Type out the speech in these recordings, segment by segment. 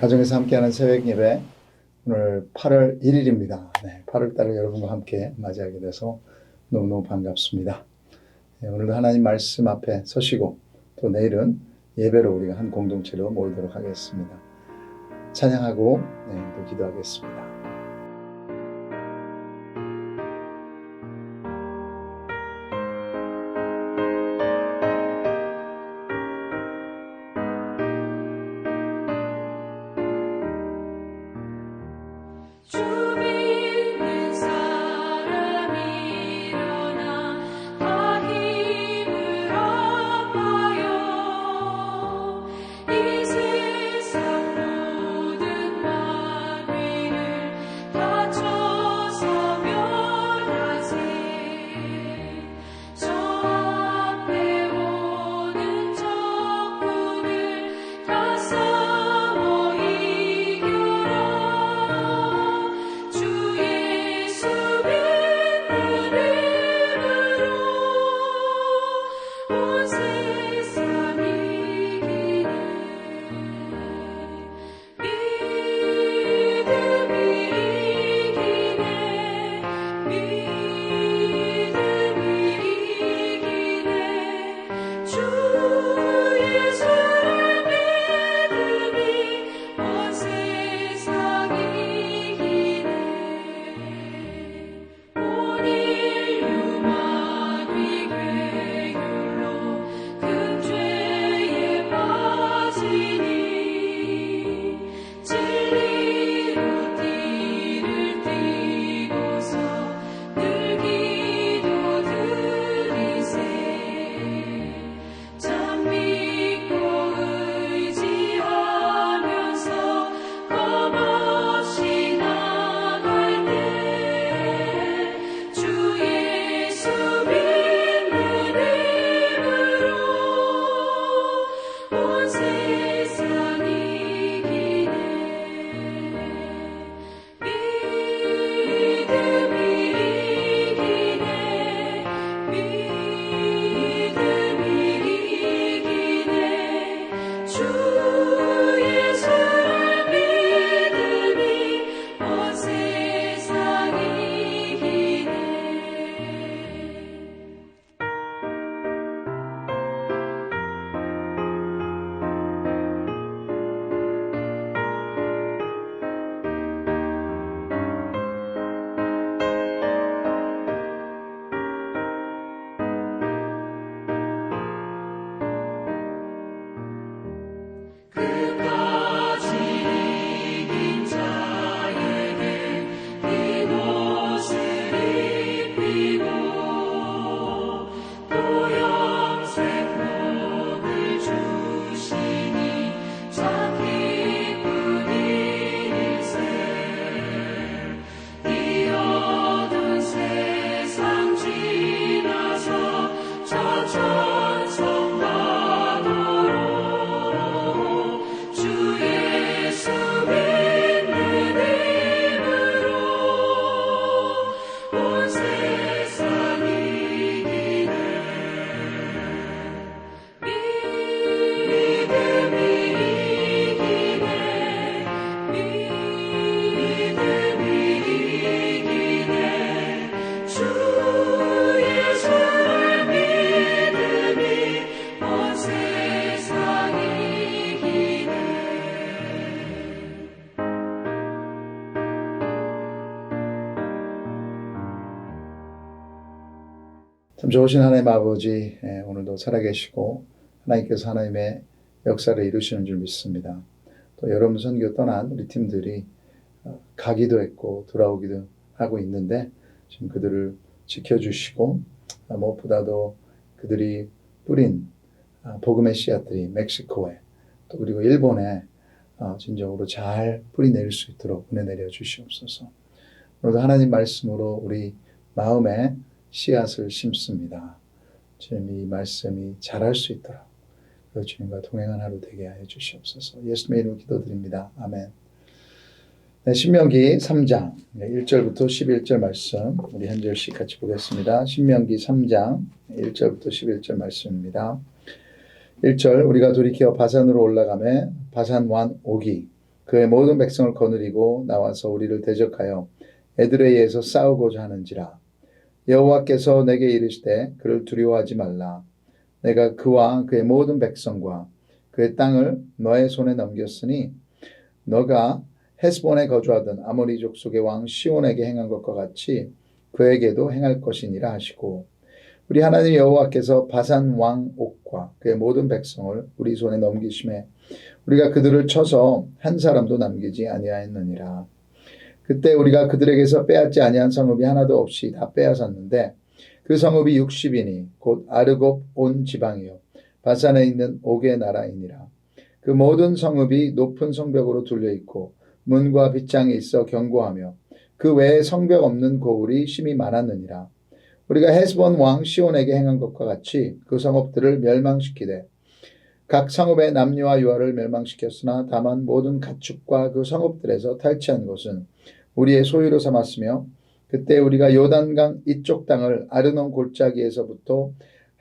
가정에서 함께하는 새벽 예배, 오늘 8월 1일입니다. 8월 달을 여러분과 함께 맞이하게 돼서 너무너무 반갑습니다. 오늘도 하나님 말씀 앞에 서시고 또 내일은 예배로 우리가 한 공동체로 모이도록 하겠습니다. 찬양하고 또 기도하겠습니다. 참 좋으신 하나님 아버지, 오늘도 살아계시고 하나님께서 하나님의 역사를 이루시는 줄 믿습니다. 또 여러분 선교 떠난 우리 팀들이 가기도 했고 돌아오기도 하고 있는데 지금 그들을 지켜주시고 무엇보다도 그들이 뿌린 복음의 씨앗들이 멕시코에 또 그리고 일본에 진정으로 잘 뿌리 내릴 수 있도록 은혜 내려 주시옵소서. 오늘도 하나님 말씀으로 우리 마음에 씨앗을 심습니다. 주님 이 말씀이 자랄 수 있도록 주님과 동행한 하루 되게 하여 주시옵소서. 예수님의 이름으로 기도드립니다. 아멘. 신명기 3장 1절부터 11절 말씀 우리 한 절씩 같이 보겠습니다. 신명기 3장 1절부터 11절 말씀입니다. 1절 우리가 돌이켜 바산으로 올라가매 바산 왕 오기 그의 모든 백성을 거느리고 나와서 우리를 대적하여 에드레이에서 싸우고자 하는지라. 여호와께서 내게 이르시되 그를 두려워하지 말라. 내가 그와 그의 모든 백성과 그의 땅을 너의 손에 넘겼으니 너가 헤스본에 거주하던 아모리 족속의 왕 시온에게 행한 것과 같이 그에게도 행할 것이니라 하시고, 우리 하나님 여호와께서 바산 왕 옥과 그의 모든 백성을 우리 손에 넘기심에 우리가 그들을 쳐서 한 사람도 남기지 아니하였느니라. 그때 우리가 그들에게서 빼앗지 아니한 성읍이 하나도 없이 다 빼앗았는데 그 성읍이 60이니 곧 아르곱 온 지방이요 바산에 있는 옥의 나라이니라. 그 모든 성읍이 높은 성벽으로 둘려있고 문과 빗장이 있어 견고하며 그 외에 성벽 없는 고을이 심히 많았느니라. 우리가 헤스본 왕 시온에게 행한 것과 같이 그 성읍들을 멸망시키되 각 성읍의 남녀와 유아를 멸망시켰으나 다만 모든 가축과 그 성읍들에서 탈취한 것은 우리의 소유로 삼았으며, 그때 우리가 요단강 이쪽 땅을 아르논 골짜기에서부터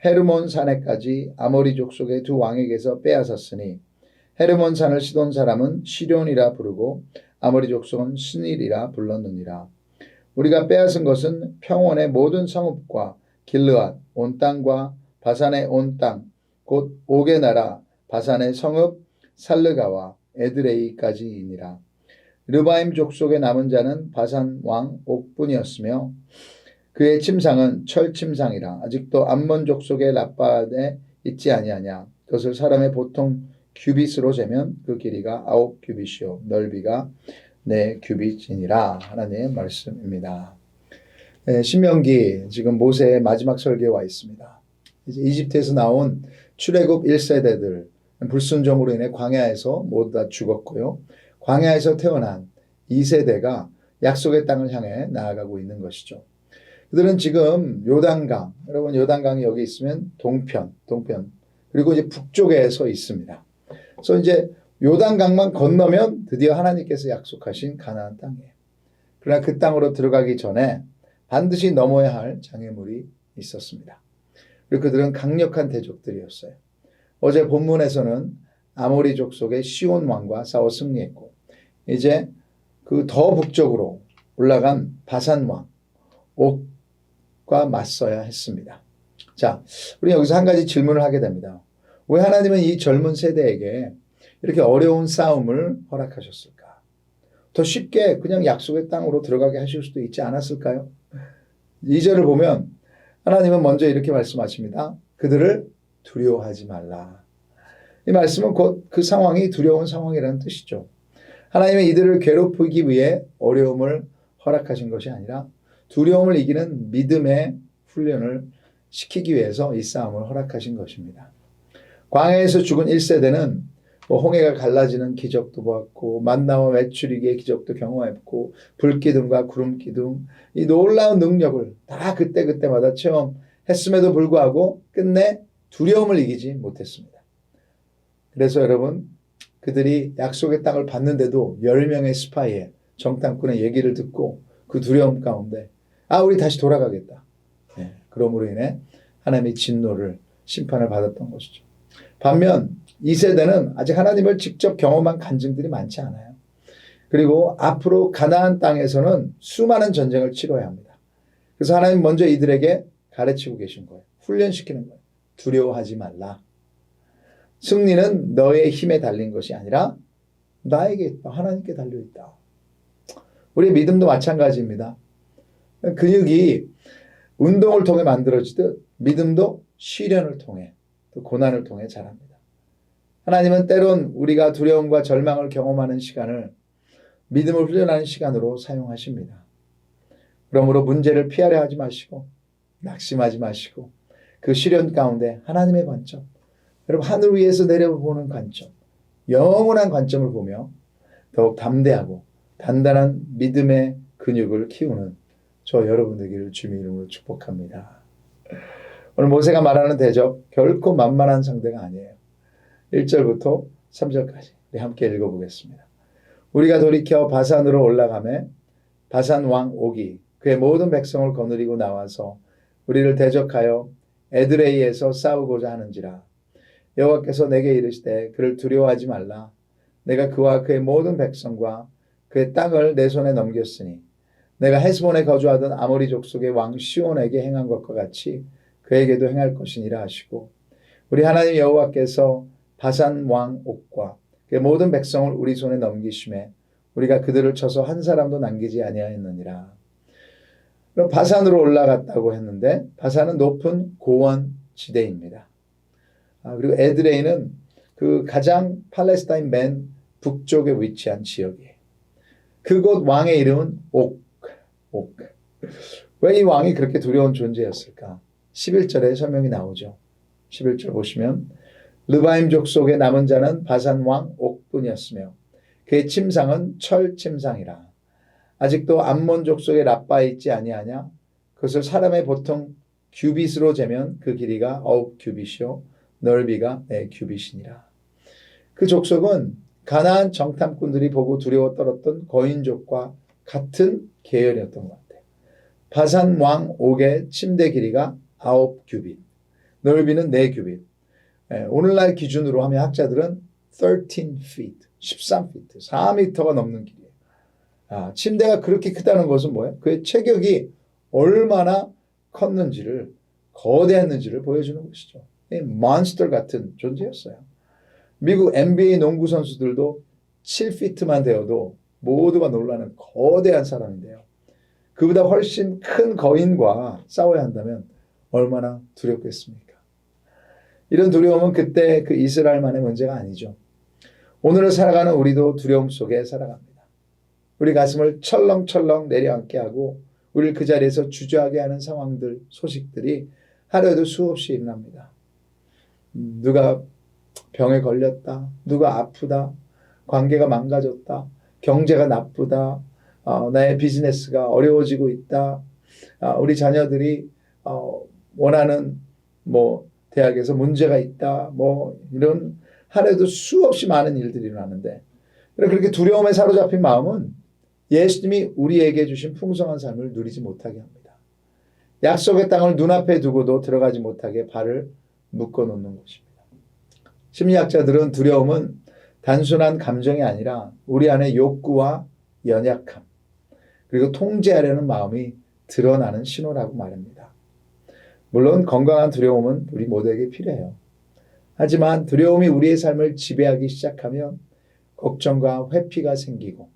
헤르몬 산에까지 아모리 족속의 두 왕에게서 빼앗았으니 헤르몬 산을 시돈 사람은 시련이라 부르고 아모리 족속은 스닐이라 불렀느니라. 우리가 빼앗은 것은 평원의 모든 성읍과 길르앗 온 땅과 바산의 온 땅 곧 옥의 나라 바산의 성읍 살르가와 에드레이까지이니라. 르바임 족속의 남은 자는 바산 왕 옥뿐이었으며 그의 침상은 철 침상이라. 아직도 암몬 족속의 라빠에 있지 아니하냐. 그것을 사람의 보통 규빗으로 재면 그 길이가 9규빗이요 넓이가 4규빗이니라. 하나님의 말씀입니다. 신명기 지금 모세의 마지막 설교에 와 있습니다. 이제 이집트에서 나온 출애굽 1세대들 불순종으로 인해 광야에서 모두 다 죽었고요. 광야에서 태어난 2세대가 약속의 땅을 향해 나아가고 있는 것이죠. 그들은 지금 요단강, 여러분 요단강이 여기 있으면 동편 그리고 이제 북쪽에 서 있습니다. 그래서 이제 요단강만 건너면 드디어 하나님께서 약속하신 가나안 땅이에요. 그러나 그 땅으로 들어가기 전에 반드시 넘어야 할 장애물이 있었습니다. 그리고 그들은 강력한 대적들이었어요. 어제 본문에서는 아모리 족속의 시온 왕과 싸워 승리했고, 이제 그 더 북쪽으로 올라간 바산 왕 옥과 맞서야 했습니다. 자, 우리 여기서 한 가지 질문을 하게 됩니다. 왜 하나님은 이 젊은 세대에게 이렇게 어려운 싸움을 허락하셨을까? 더 쉽게 그냥 약속의 땅으로 들어가게 하실 수도 있지 않았을까요? 2절을 보면 하나님은 먼저 이렇게 말씀하십니다. 그들을 두려워하지 말라. 이 말씀은 곧 그 상황이 두려운 상황이라는 뜻이죠. 하나님은 이들을 괴롭히기 위해 어려움을 허락하신 것이 아니라 두려움을 이기는 믿음의 훈련을 시키기 위해서 이 싸움을 허락하신 것입니다. 광야에서 죽은 1세대는 홍해가 갈라지는 기적도 보았고 만나와 메추리기의 기적도 경험했고 불기둥과 구름기둥 이 놀라운 능력을 다 그때마다 체험했음에도 불구하고 끝내 두려움을 이기지 못했습니다. 그래서 여러분 그들이 약속의 땅을 받는데도 10명의 스파이의 정탐꾼의 얘기를 듣고 그 두려움 가운데 우리 다시 돌아가겠다. 그러므로 인해 하나님의 진노를 심판을 받았던 것이죠. 반면 2세대는 아직 하나님을 직접 경험한 간증들이 많지 않아요. 그리고 앞으로 가나안 땅에서는 수많은 전쟁을 치러야 합니다. 그래서 하나님 먼저 이들에게 가르치고 계신 거예요. 훈련시키는 거예요. 두려워하지 말라. 승리는 너의 힘에 달린 것이 아니라 나에게 있다. 하나님께 달려있다. 우리의 믿음도 마찬가지입니다. 근육이 운동을 통해 만들어지듯 믿음도 시련을 통해 또 고난을 통해 자랍니다. 하나님은 때론 우리가 두려움과 절망을 경험하는 시간을 믿음을 훈련하는 시간으로 사용하십니다. 그러므로 문제를 피하려 하지 마시고 낙심하지 마시고 그 시련 가운데 하나님의 관점, 여러분 하늘 위에서 내려보는 관점, 영원한 관점을 보며 더욱 담대하고 단단한 믿음의 근육을 키우는 저 여러분 되기를 주님의 이름으로 축복합니다. 오늘 모세가 말하는 대적 결코 만만한 상대가 아니에요. 1절부터 3절까지 우리 함께 읽어보겠습니다. 우리가 돌이켜 바산으로 올라가매 바산 왕 옥이 그의 모든 백성을 거느리고 나와서 우리를 대적하여 에드레이에서 싸우고자 하는지라. 여호와께서 내게 이르시되 그를 두려워하지 말라. 내가 그와 그의 모든 백성과 그의 땅을 내 손에 넘겼으니 내가 헤스본에 거주하던 아모리 족속의 왕 시온에게 행한 것과 같이 그에게도 행할 것이니라 하시고 우리 하나님 여호와께서 바산 왕 옥과 그의 모든 백성을 우리 손에 넘기심에 우리가 그들을 쳐서 한 사람도 남기지 아니하였느니라. 그럼 바산으로 올라갔다고 했는데 바산은 높은 고원 지대입니다. 그리고 에드레이는 그 가장 팔레스타인 맨 북쪽에 위치한 지역이에요. 그곳 왕의 이름은 옥. 왜 이 왕이 그렇게 두려운 존재였을까? 11절에 설명이 나오죠. 11절 보시면 르바임 족속의 남은 자는 바산 왕 옥뿐이었으며 그의 침상은 철 침상이라. 아직도 암몬 족속의 라빠에 있지 아니하냐? 그것을 사람의 보통 규빗으로 재면 그 길이가 9규빗이요 넓이가 4규빗이니라. 그 족속은 가나안 정탐꾼들이 보고 두려워 떨었던 거인족과 같은 계열이었던 것 같아요. 바산 왕 옥의 침대 길이가 9규빗, 넓이는 4규빗. 오늘날 기준으로 하면 학자들은 13 feet, 13feet, 4m가 넘는 길이에요. 침대가 그렇게 크다는 것은 뭐예요? 그의 체격이 얼마나 컸는지를, 거대했는지를 보여주는 것이죠. 몬스터 같은 존재였어요. 미국 NBA 농구 선수들도 7피트만 되어도 모두가 놀라는 거대한 사람인데요. 그보다 훨씬 큰 거인과 싸워야 한다면 얼마나 두렵겠습니까? 이런 두려움은 그때 그 이스라엘만의 문제가 아니죠. 오늘을 살아가는 우리도 두려움 속에 살아갑니다. 우리 가슴을 철렁철렁 내려앉게 하고 우리를 그 자리에서 주저하게 하는 상황들, 소식들이 하루에도 수없이 일어납니다. 누가 병에 걸렸다, 누가 아프다, 관계가 망가졌다, 경제가 나쁘다, 나의 비즈니스가 어려워지고 있다, 우리 자녀들이 원하는 대학에서 문제가 있다, 이런 하루에도 수없이 많은 일들이 일어나는데 그렇게 두려움에 사로잡힌 마음은 예수님이 우리에게 주신 풍성한 삶을 누리지 못하게 합니다. 약속의 땅을 눈앞에 두고도 들어가지 못하게 발을 묶어놓는 것입니다. 심리학자들은 두려움은 단순한 감정이 아니라 우리 안의 욕구와 연약함, 그리고 통제하려는 마음이 드러나는 신호라고 말합니다. 물론 건강한 두려움은 우리 모두에게 필요해요. 하지만 두려움이 우리의 삶을 지배하기 시작하면 걱정과 회피가 생기고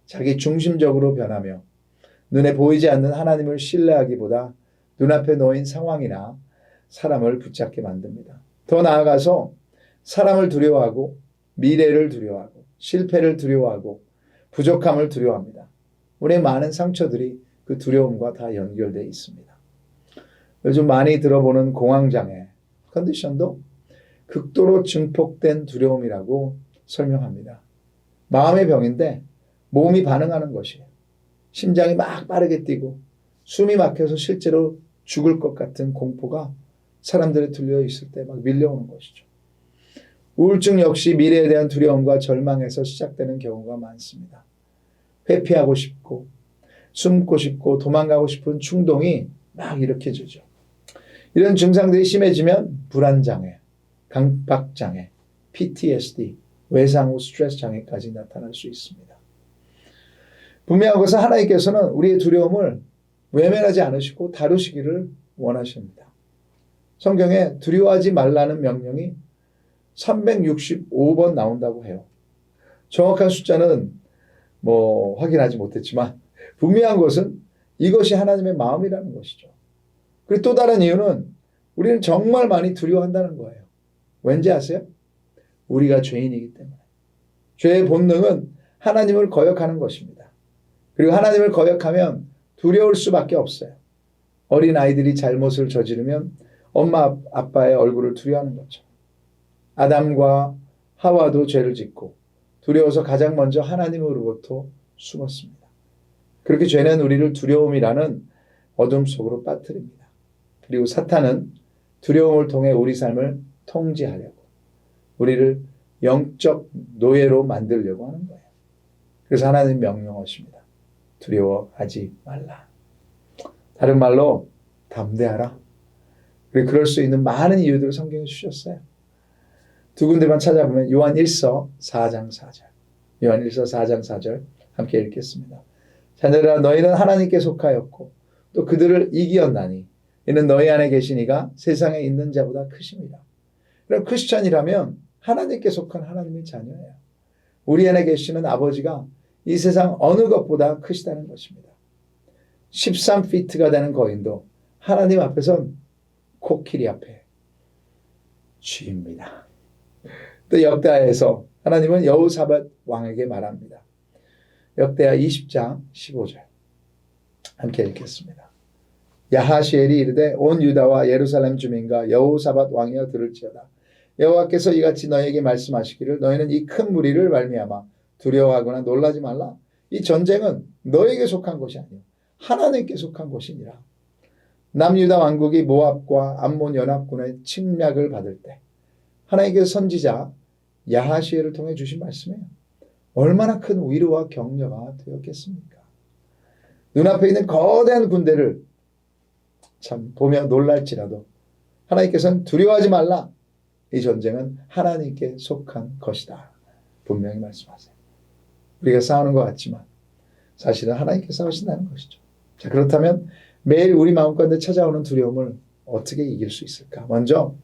자기 중심적으로 변하며 눈에 보이지 않는 하나님을 신뢰하기보다 눈앞에 놓인 상황이나 사람을 붙잡게 만듭니다. 더 나아가서 사람을 두려워하고 미래를 두려워하고 실패를 두려워하고 부족함을 두려워합니다. 우리의 많은 상처들이 그 두려움과 다 연결되어 있습니다. 요즘 많이 들어보는 공황장애 컨디션도 극도로 증폭된 두려움이라고 설명합니다. 마음의 병인데 몸이 반응하는 것이에요. 심장이 막 빠르게 뛰고 숨이 막혀서 실제로 죽을 것 같은 공포가 사람들에 들려 있을 때 막 밀려오는 것이죠. 우울증 역시 미래에 대한 두려움과 절망에서 시작되는 경우가 많습니다. 회피하고 싶고 숨고 싶고 도망가고 싶은 충동이 막 일으켜지죠. 이런 증상들이 심해지면 불안장애, 강박장애, PTSD, 외상 후 스트레스 장애까지 나타날 수 있습니다. 분명한 것은 하나님께서는 우리의 두려움을 외면하지 않으시고 다루시기를 원하십니다. 성경에 두려워하지 말라는 명령이 365번 나온다고 해요. 정확한 숫자는 확인하지 못했지만 분명한 것은 이것이 하나님의 마음이라는 것이죠. 그리고 또 다른 이유는 우리는 정말 많이 두려워한다는 거예요. 왠지 아세요? 우리가 죄인이기 때문에. 죄의 본능은 하나님을 거역하는 것입니다. 그리고 하나님을 거역하면 두려울 수밖에 없어요. 어린 아이들이 잘못을 저지르면 엄마 아빠의 얼굴을 두려워하는 거죠. 아담과 하와도 죄를 짓고 두려워서 가장 먼저 하나님으로부터 숨었습니다. 그렇게 죄는 우리를 두려움이라는 어둠 속으로 빠뜨립니다. 그리고 사탄은 두려움을 통해 우리 삶을 통제하려고 우리를 영적 노예로 만들려고 하는 거예요. 그래서 하나님 명령하십니다. 두려워하지 말라. 다른 말로 담대하라. 그리고 그럴 수 있는 많은 이유들을 성경에 주셨어요. 두 군데만 찾아보면 요한 1서 4장 4절. 요한일서 4장 4절 함께 읽겠습니다. 자녀들아 너희는 하나님께 속하였고 또 그들을 이기었나니 이는 너희 안에 계신 이가 세상에 있는 자보다 크심이라. 그럼 크리스천이라면 하나님께 속한 하나님의 자녀예요. 우리 안에 계시는 아버지가 이 세상 어느 것보다 크시다는 것입니다. 13피트가 되는 거인도 하나님 앞에선 코끼리 앞에 쥐입니다. 또 역대하에서 하나님은 여호사밧 왕에게 말합니다. 역대하 20장 15절 함께 읽겠습니다. 야하시엘이 이르되 온 유다와 예루살렘 주민과 여호사밧 왕이여 들을지어다. 여호와께서 이같이 너희에게 말씀하시기를 너희는 이 큰 무리를 말미암아 두려워하거나 놀라지 말라. 이 전쟁은 너에게 속한 것이 아니요 하나님께 속한 것이니라. 남유다 왕국이 모압과 암몬 연합군의 침략을 받을 때 하나님께서 선지자 야하시엘을 통해 주신 말씀이에요. 얼마나 큰 위로와 격려가 되었겠습니까? 눈앞에 있는 거대한 군대를 참 보며 놀랄지라도 하나님께서는 두려워하지 말라. 이 전쟁은 하나님께 속한 것이다. 분명히 말씀하세요. 우리가 싸우는 것 같지만 사실은 하나님께 싸우신다는 것이죠. 자, 그렇다면 매일 우리 마음 가운데 찾아오는 두려움을 어떻게 이길 수 있을까? 먼저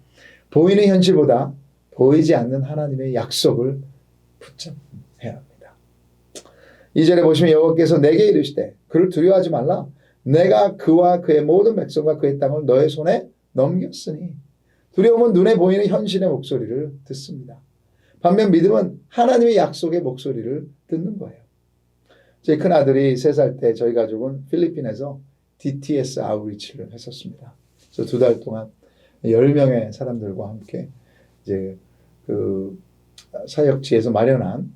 보이는 현실보다 보이지 않는 하나님의 약속을 붙잡아야 합니다. 2절에 보시면 여호와께서 내게 이르시되 그를 두려워하지 말라. 내가 그와 그의 모든 백성과 그의 땅을 너의 손에 넘겼으니. 두려움은 눈에 보이는 현실의 목소리를 듣습니다. 반면 믿음은 하나님의 약속의 목소리를 듣는 거예요. 제 큰아들이 3살 때 저희 가족은 필리핀에서 DTS 아웃리치를 했었습니다. 그래서 2달 동안 10명의 사람들과 함께 이제 그 사역지에서 마련한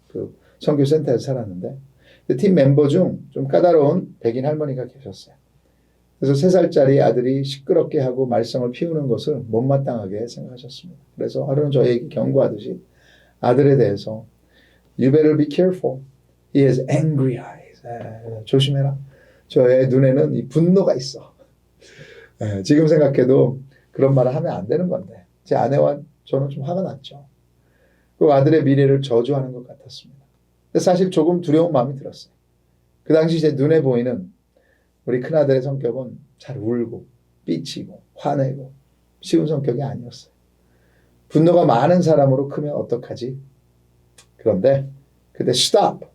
그 선교센터에서 살았는데 팀 멤버 중 좀 까다로운 백인 할머니가 계셨어요. 그래서 3살짜리 아들이 시끄럽게 하고 말썽을 피우는 것을 못마땅하게 생각하셨습니다. 그래서 하루는 저에게 경고하듯이 아들에 대해서 You better be careful. He has angry eyes. 조심해라. 저의 눈에는 이 분노가 있어. 지금 생각해도 그런 말을 하면 안 되는 건데 제 아내와 저는 좀 화가 났죠. 그 아들의 미래를 저주하는 것 같았습니다. 근데 사실 조금 두려운 마음이 들었어요. 그 당시 제 눈에 보이는 우리 큰아들의 성격은 잘 울고 삐치고 화내고 쉬운 성격이 아니었어요. 분노가 많은 사람으로 크면 어떡하지? 그런데 그때 stop!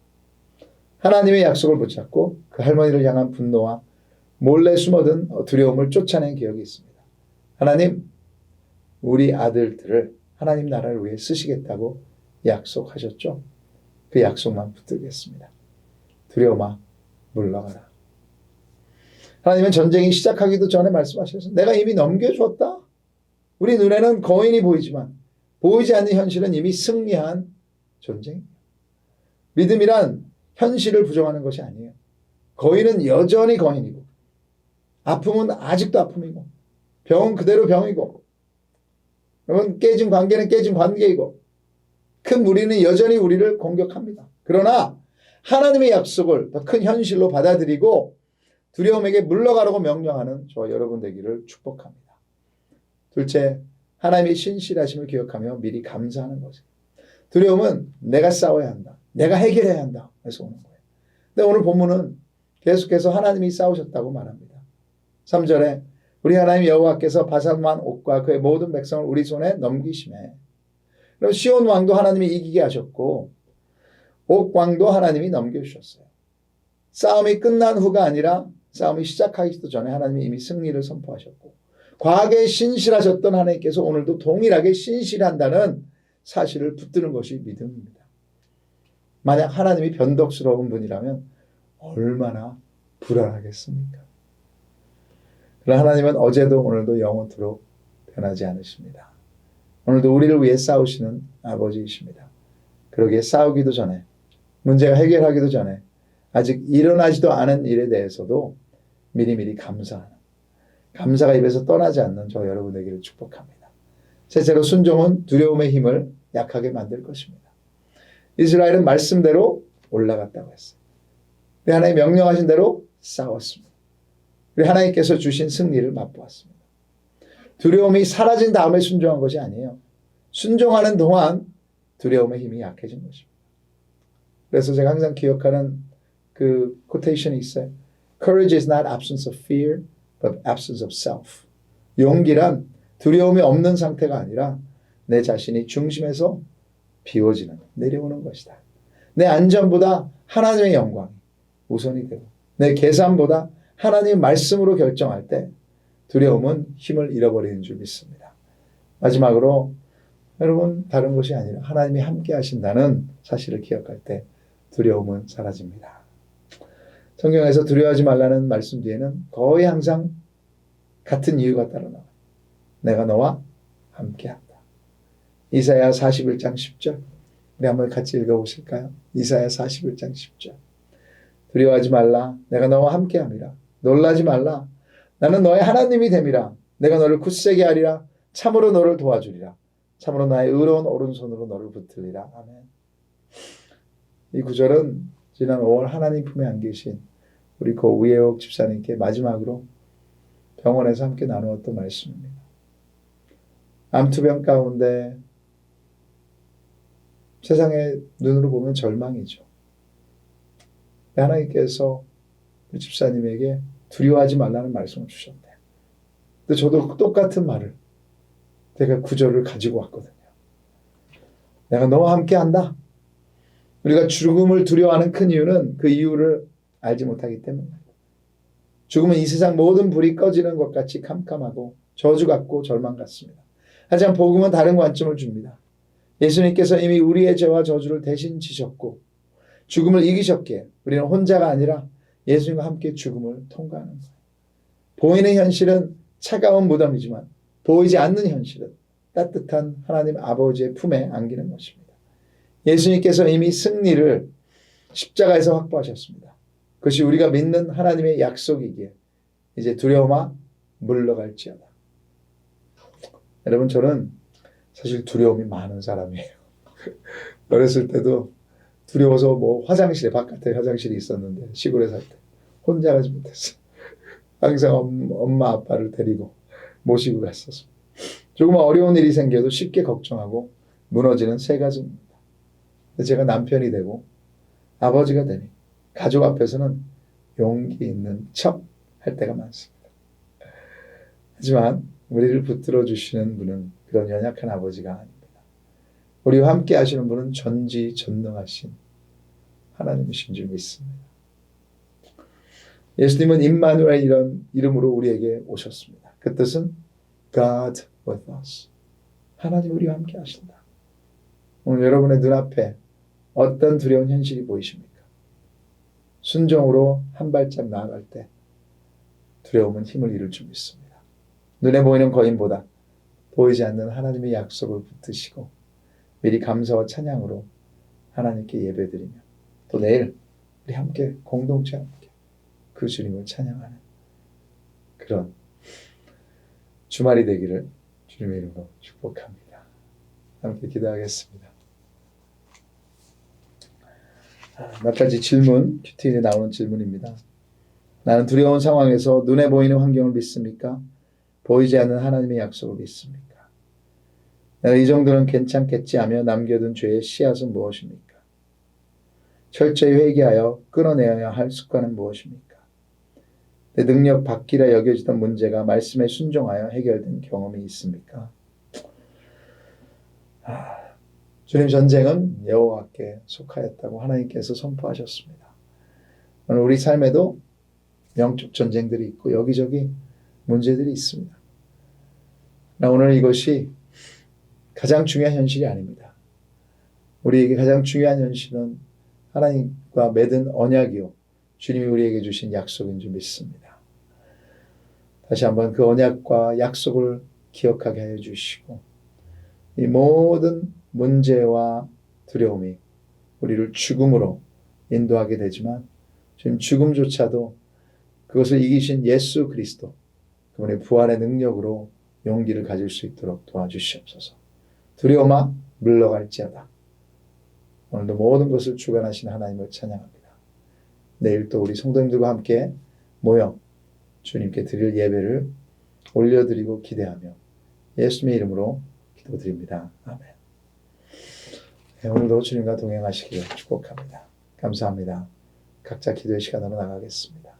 하나님의 약속을 붙잡고 그 할머니를 향한 분노와 몰래 숨어든 두려움을 쫓아낸 기억이 있습니다. 하나님, 우리 아들들을 하나님 나라를 위해 쓰시겠다고 약속하셨죠? 그 약속만 붙들겠습니다. 두려움아, 물러가라. 하나님은 전쟁이 시작하기도 전에 말씀하셔서 내가 이미 넘겨주었다. 우리 눈에는 거인이 보이지만 보이지 않는 현실은 이미 승리한 전쟁입니다. 믿음이란 현실을 부정하는 것이 아니에요. 거인은 여전히 거인이고 아픔은 아직도 아픔이고 병은 그대로 병이고 여러분 깨진 관계는 깨진 관계이고 큰 무리는 여전히 우리를 공격합니다. 그러나 하나님의 약속을 더 큰 현실로 받아들이고 두려움에게 물러가라고 명령하는 저와 여러분 되기를 축복합니다. 둘째, 하나님의 신실하심을 기억하며 미리 감사하는 것이에요. 두려움은 내가 싸워야 한다. 내가 해결해야 한다. 그래서 오는 거예요. 근데 오늘 본문은 계속해서 하나님이 싸우셨다고 말합니다. 3절에 우리 하나님 여호와께서 바산만 옥과 그의 모든 백성을 우리 손에 넘기시매. 그럼 시온 왕도 하나님이 이기게 하셨고 옥 왕도 하나님이 넘겨주셨어요. 싸움이 끝난 후가 아니라 싸움이 시작하기도 전에 하나님이 이미 승리를 선포하셨고 과거에 신실하셨던 하나님께서 오늘도 동일하게 신실한다는 사실을 붙드는 것이 믿음입니다. 만약 하나님이 변덕스러운 분이라면 얼마나 불안하겠습니까? 그러나 하나님은 어제도 오늘도 영원토록 변하지 않으십니다. 오늘도 우리를 위해 싸우시는 아버지이십니다. 그러기에 싸우기도 전에 문제가 해결하기도 전에 아직 일어나지도 않은 일에 대해서도 미리미리 감사하는 감사가 입에서 떠나지 않는 저 여러분 되기를 축복합니다. 셋째로 순종은 두려움의 힘을 약하게 만들 것입니다. 이스라엘은 말씀대로 올라갔다고 했어요. 우리 하나님 명령하신 대로 싸웠습니다. 우리 하나님께서 주신 승리를 맛보았습니다. 두려움이 사라진 다음에 순종한 것이 아니에요. 순종하는 동안 두려움의 힘이 약해진 것입니다. 그래서 제가 항상 기억하는 그 코테이션이 있어요. Courage is not absence of fear, but absence of self. 용기란 두려움이 없는 상태가 아니라 내 자신이 중심에서 비워지는, 내려오는 것이다. 내 안전보다 하나님의 영광이 우선이 되고 내 계산보다 하나님의 말씀으로 결정할 때 두려움은 힘을 잃어버리는 줄 믿습니다. 마지막으로 여러분, 다른 것이 아니라 하나님이 함께 하신다는 사실을 기억할 때 두려움은 사라집니다. 성경에서 두려워하지 말라는 말씀 뒤에는 거의 항상 같은 이유가 따라 나와요. 내가 너와 함께한다. 이사야 41장 10절. 우리 한번 같이 읽어보실까요? 이사야 41장 10절. 두려워하지 말라. 내가 너와 함께함이라. 놀라지 말라. 나는 너의 하나님이 됨이라. 내가 너를 굳세게 하리라. 참으로 너를 도와주리라. 참으로 나의 의로운 오른손으로 너를 붙들리라. 아멘. 이 구절은 지난 5월 하나님 품에 안기신 우리 고 우예옥 집사님께 마지막으로 병원에서 함께 나누었던 말씀입니다. 암투병 가운데 세상의 눈으로 보면 절망이죠. 하나님께서 우리 집사님에게 두려워하지 말라는 말씀을 주셨대요. 근데 저도 똑같은 말을 제가 구절을 가지고 왔거든요. 내가 너와 함께 한다. 우리가 죽음을 두려워하는 큰 이유는 그 이유를 알지 못하기 때문입니다. 죽음은 이 세상 모든 불이 꺼지는 것 같이 캄캄하고 저주 같고 절망 같습니다. 하지만 복음은 다른 관점을 줍니다. 예수님께서 이미 우리의 죄와 저주를 대신 지셨고 죽음을 이기셨기에 우리는 혼자가 아니라 예수님과 함께 죽음을 통과하는 거예요. 보이는 현실은 차가운 무덤이지만 보이지 않는 현실은 따뜻한 하나님 아버지의 품에 안기는 것입니다. 예수님께서 이미 승리를 십자가에서 확보하셨습니다. 그것이 우리가 믿는 하나님의 약속이기에 이제 두려움아 물러갈지어다. 여러분, 저는 사실 두려움이 많은 사람이에요. 어렸을 때도 두려워서 화장실에, 바깥에 화장실이 있었는데 시골에 살 때 혼자 가지 못했어요. 항상 엄마 아빠를 데리고 모시고 갔었어요. 조금만 어려운 일이 생겨도 쉽게 걱정하고 무너지는 세 가지입니다. 제가 남편이 되고 아버지가 되니 가족 앞에서는 용기 있는 척 할 때가 많습니다. 하지만 우리를 붙들어 주시는 분은 그런 연약한 아버지가 아닙니다. 우리와 함께 하시는 분은 전지전능하신 하나님이신 줄 믿습니다. 예수님은 임마누엘 이런 이름으로 우리에게 오셨습니다. 그 뜻은 God with us. 하나님 우리와 함께 하신다. 오늘 여러분의 눈앞에 어떤 두려운 현실이 보이십니까? 순종으로 한 발짝 나아갈 때 두려움은 힘을 잃을 줄 믿습니다. 눈에 보이는 거인보다 보이지 않는 하나님의 약속을 붙드시고 미리 감사와 찬양으로 하나님께 예배드리며 또 내일 우리 함께 공동체 함께 그 주님을 찬양하는 그런 주말이 되기를 주님의 이름으로 축복합니다. 함께 기도하겠습니다. 몇 가지 질문, 큐티인에 나오는 질문입니다. 나는 두려운 상황에서 눈에 보이는 환경을 믿습니까? 보이지 않는 하나님의 약속을 믿습니까? 내가 이 정도는 괜찮겠지 하며 남겨둔 죄의 씨앗은 무엇입니까? 철저히 회개하여 끊어내어야 할 습관은 무엇입니까? 내 능력 밖이라 여겨지던 문제가 말씀에 순종하여 해결된 경험이 있습니까? 주님, 전쟁은 여호와께 속하였다고 하나님께서 선포하셨습니다. 오늘 우리 삶에도 영적 전쟁들이 있고 여기저기 문제들이 있습니다. 그러나 오늘 이것이 가장 중요한 현실이 아닙니다. 우리에게 가장 중요한 현실은 하나님과 맺은 언약이요 주님이 우리에게 주신 약속인 줄 믿습니다. 다시 한번 그 언약과 약속을 기억하게 하여 주시고 이 모든 문제와 두려움이 우리를 죽음으로 인도하게 되지만 지금 죽음조차도 그것을 이기신 예수 그리스도 그분의 부활의 능력으로 용기를 가질 수 있도록 도와주시옵소서. 두려움아 물러갈지어다. 오늘도 모든 것을 주관하신 하나님을 찬양합니다. 내일 또 우리 성도님들과 함께 모여 주님께 드릴 예배를 올려드리고 기대하며 예수님의 이름으로 기도드립니다. 아멘. 오늘도 주님과 동행하시기를 축복합니다. 감사합니다. 각자 기도의 시간으로 나가겠습니다.